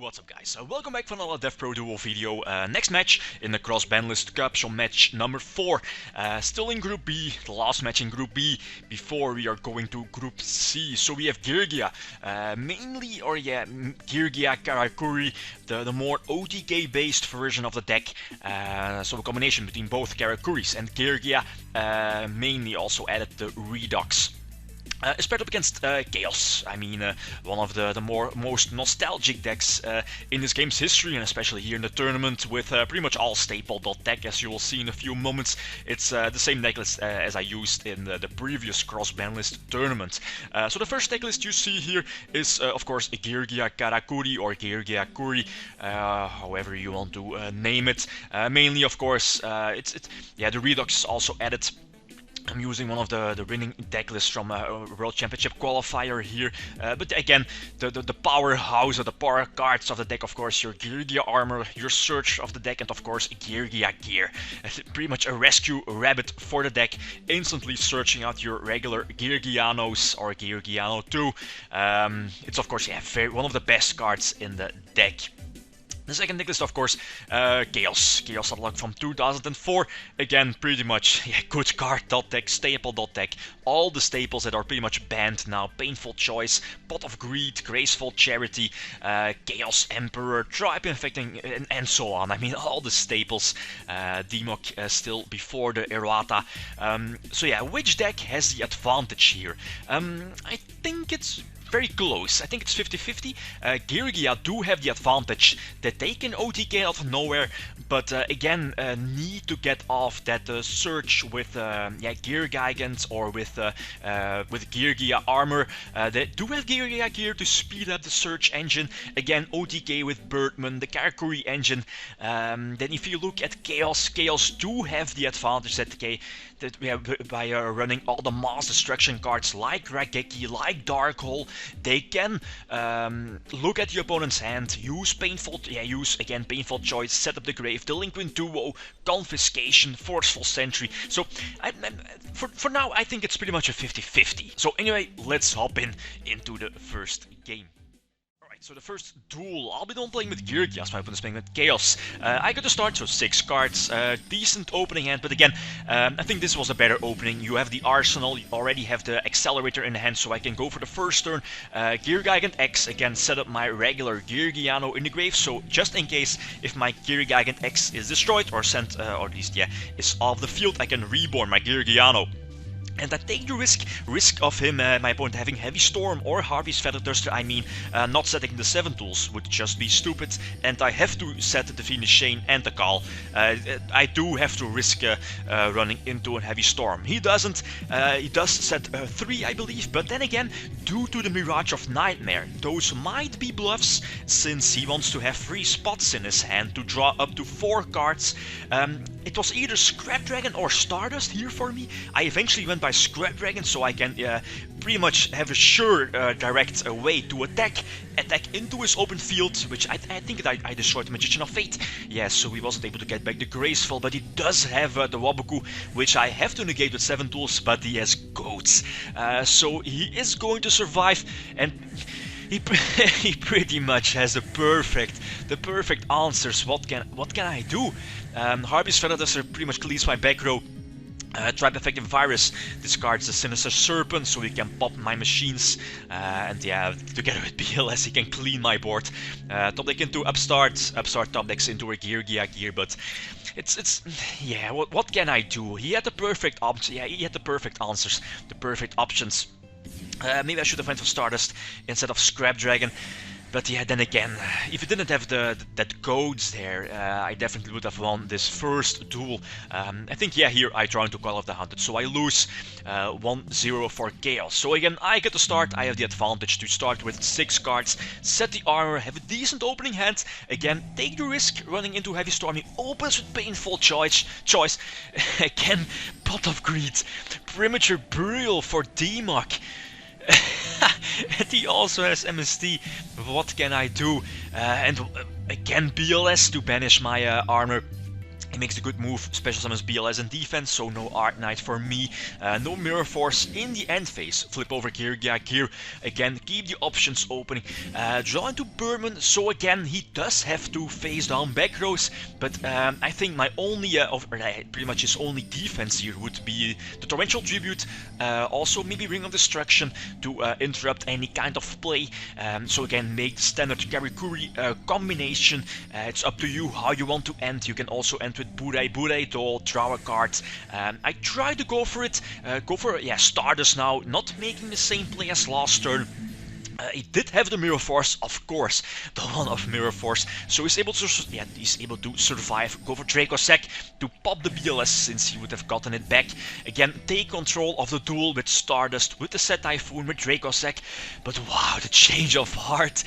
What's up guys, welcome back for another Devpro duo video. Next match in the Cross Banlist Cup, so match number 4. Still in Group B, the last match in Group B before we are going to Group C. So we have Geargia, Geargia Karakuri, the more OTK based version of the deck. So a combination between both Karakuris, and Geargia mainly also added the Redux. It's paired up against Chaos. I mean, one of the most nostalgic decks in this game's history, and especially here in the tournament, with pretty much all staple.deck, as you will see in a few moments. It's the same decklist as I used in the previous Cross Banlist tournament. So the first decklist you see here is, of course, Geargia Karakuri or Geargiagear, however you want to name it. Mainly, of course, the Redux is also added. I'm using one of the winning deck lists from a World Championship qualifier here, but again, the powerhouse or the power cards of the deck, of course, your Geargia armor, your search of the deck, and of course Geargiagear. Pretty much a rescue rabbit for the deck, instantly searching out your regular Geargianos or Geargiano 2. It's of course one of the best cards in the deck. The second decklist, of course, Chaos. Chaos unlocked from 2004. Again, pretty much good card.deck, staple.deck. All the staples that are pretty much banned now. Painful Choice, Pot of Greed, Graceful Charity, Chaos Emperor, Tribe Infecting, and so on. I mean, all the staples. Demok still before the errata. So yeah, which deck has the advantage here? I think it's very close. I think it's 50-50. Geargia do have the advantage that they can OTK out of nowhere, but again, need to get off that search with Geargigant or with Geargia armor. They do have Geargiagear to speed up the search engine. Again, OTK with Birdman, the Karakuri engine. Then if you look at Chaos, Chaos do have the advantage by running all the mass destruction cards like Raigeki, like Darkhole. They can look at the opponent's hand, use Painful Choice, set up the Grave, Delinquent Duo, Confiscation, Forceful Sentry. So for now, I think it's pretty much a 50-50. So anyway, let's hop into the first game. So the first duel, I'll be done playing with Geargia, so my opponent's playing with Chaos. I got to start, so 6 cards, decent opening hand, but again, I think this was a better opening. You have the Arsenal, you already have the Accelerator in hand, so I can go for the first turn. Geargigant X, again, set up my regular Geargiano in the grave, so just in case if my Geargigant X is destroyed or sent, or at least, is off the field, I can reborn my Geargiano. And I take the risk of him, my opponent, having Heavy Storm or Harvey's Feather Duster. I mean, not setting the 7 tools would just be stupid, and I have to set the Venus Chain and the Call. I do have to risk running into a Heavy Storm. He doesn't. He does set 3, I believe, but then again, due to the Mirage of Nightmare, those might be bluffs, since he wants to have 3 spots in his hand to draw up to 4 cards. It was either Scrap Dragon or Stardust here for me. I eventually went by Scrap Dragon, so I can pretty much have a sure direct way to attack into his open field, which I think I destroyed the Magician of Fate. Yes, so he wasn't able to get back the Graceful, but he does have the Waboku, which I have to negate with 7 tools, but he has Goats. So he is going to survive, and he pretty much has the perfect answers. What can I do? Harvey's Feather Duster pretty much cleans my back row. Tribe Effective Virus discards the Sinister Serpent, so he can pop my machines, and together with BLS he can clean my board. Top deck into Upstart top decks into a Geargiagear, but what can I do? He had the perfect options. Yeah, he had the perfect answers, the perfect options. Maybe I should have went for Stardust instead of Scrap Dragon. But yeah, then again, if you didn't have that codes there, I definitely would have won this first duel. I think, here I try to call off the Hunted, so I lose 1-0 for Chaos. So again, I get to start, I have the advantage to start with 6 cards, set the armor, have a decent opening hand, again, take the risk running into Heavy Storm. He opens with Painful Choice, again, Pot of Greed, Premature Burial for Demok. And he also has MST. What can I do? And again, BLS to banish my armor. He makes a good move, special summons BLS in defense, so no Art Knight for me. No Mirror Force in the end phase. Flip over Geargiagear. Again, keep the options open. Draw into Berman, so again, he does have to face down back rows, but I think my only, pretty much his only defense here would be the Torrential Tribute, also maybe Ring of Destruction to interrupt any kind of play. So again, make the standard Karakuri combination. It's up to you how you want to end. You can also end with Burai Doll, draw a card. I try to go for it. Stardust now, not making the same play as last turn. He did have the Mirror Force, of course, the one of Mirror Force, so he's able to survive. Go for Dracossack to pop the BLS since he would have gotten it back. Again, take control of the duel with Stardust, with the Set Typhoon, with Dracossack. But wow, the change of heart.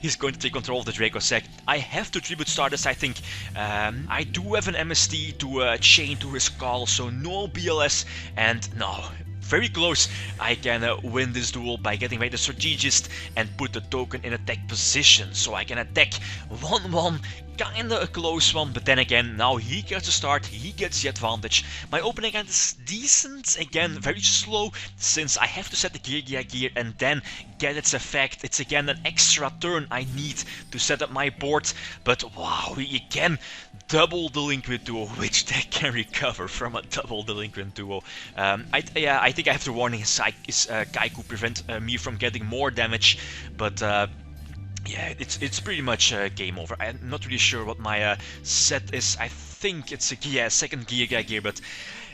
He's going to take control of the Dracossack. I have to tribute Stardust, I think. I do have an MST to chain to his call, so no BLS, and no. Very close. I can win this duel by getting back the Strategist and put the token in attack position, so I can attack 1-1. Kinda a close one, but then again, now he gets the start, he gets the advantage. My opening hand is decent, again, very slow, since I have to set the Geargiagear and then get its effect. It's again an extra turn I need to set up my board, but wow, he again double Delinquent Duo. Which deck can recover from a double Delinquent Duo? I think I have to warning his Kaiku prevent me from getting more damage, but yeah, it's pretty much game over. I'm not really sure what my set is. I think it's a second Geargiagear, but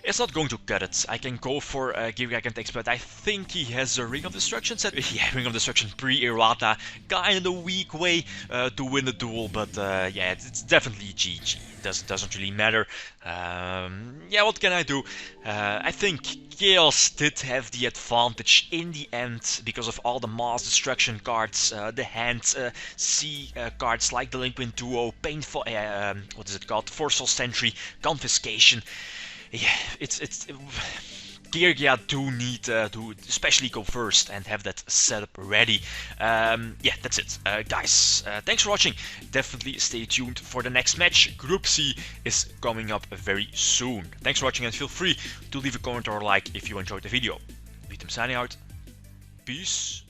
it's not going to cut it. I can go for Geargiagear, but I think he has a Ring of Destruction set. Yeah, Ring of Destruction pre-Errata. Kind of a weak way to win the duel, but yeah, it's definitely GG. Doesn't really matter. Yeah, what can I do? I think Chaos did have the advantage in the end because of all the mass destruction cards, the hand C cards like Delinquent Duo, Painful, what is it called? Forceful Sentry, Confiscation. Yeah, it's Geargia do need to especially go first and have that setup ready. Yeah, that's it. Guys, thanks for watching. Definitely stay tuned for the next match. Group C is coming up very soon. Thanks for watching and feel free to leave a comment or a like if you enjoyed the video. Lithium signing out. Peace.